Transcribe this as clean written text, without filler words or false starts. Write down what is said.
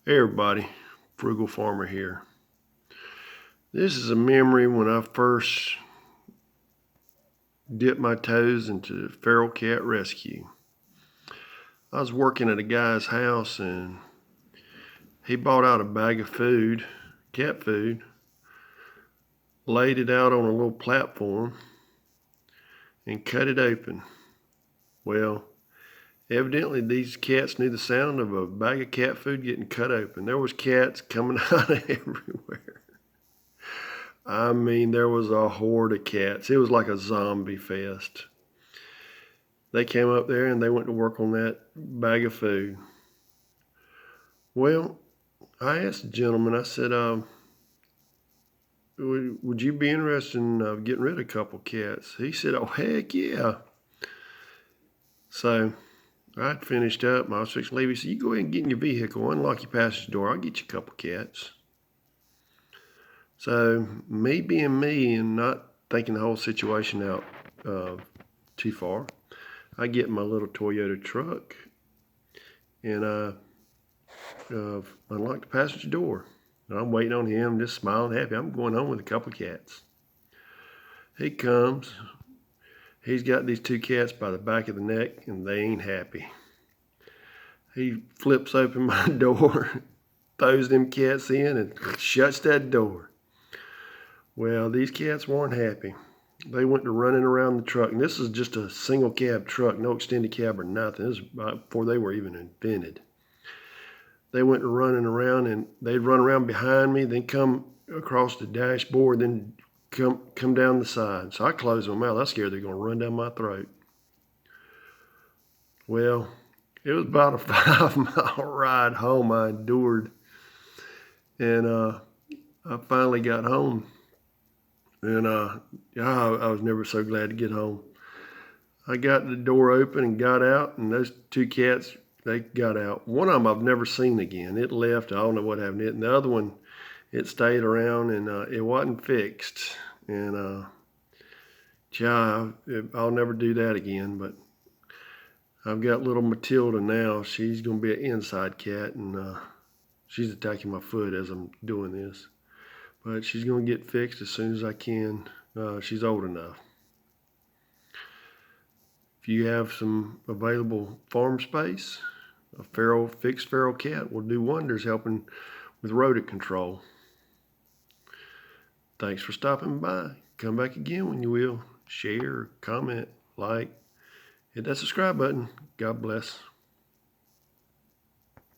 Hey everybody, Frugal Farmer here. This is a memory when I first dipped my toes into feral cat rescue. I was working at a guy's house and he bought out a bag of food, cat food, laid it out on a little platform and cut it open. Well, evidently these cats knew the sound of a bag of cat food getting cut open. There was cats coming out of everywhere. I mean, there was a horde of cats. It was like a zombie fest. They came up there and they went to work on that bag of food. Well, I asked the gentleman, I said, would you be interested in getting rid of a couple cats? He said, oh, heck yeah. So I'd finished up. I was fixing to leave. He said, you go ahead and get in your vehicle, unlock your passenger door. I'll get you a couple cats. So me being me and not thinking the whole situation out too far, I get in my little Toyota truck and I unlock the passenger door. And I'm waiting on him, just smiling happy. I'm going home with a couple of cats. He comes. He's got these two cats by the back of the neck, and they ain't happy. He flips open my door, throws them cats in, and shuts that door. Well, these cats weren't happy. They went to running around the truck. And this is just a single cab truck, no extended cab or nothing. This was before they were even invented. They went to running around and they'd run around behind me, then come across the dashboard, then come down the side. So I closed my mouth. I was scared they're going to run down my throat. Well, it was about a 5-mile ride home I endured. And I finally got home. And I was never so glad to get home. I got the door open and got out, and those two cats, they got out. One of them I've never seen again. It left. I don't know what happened to it. And the other one, it stayed around, and it wasn't fixed. And I'll never do that again. But I've got little Matilda now. She's going to be an inside cat, and she's attacking my foot as I'm doing this. But she's going to get fixed as soon as I can. She's old enough. If you have some available farm space, a fixed feral cat will do wonders helping with rodent control. Thanks for stopping by. Come back again when you will. Share, comment, like, hit that subscribe button. God bless.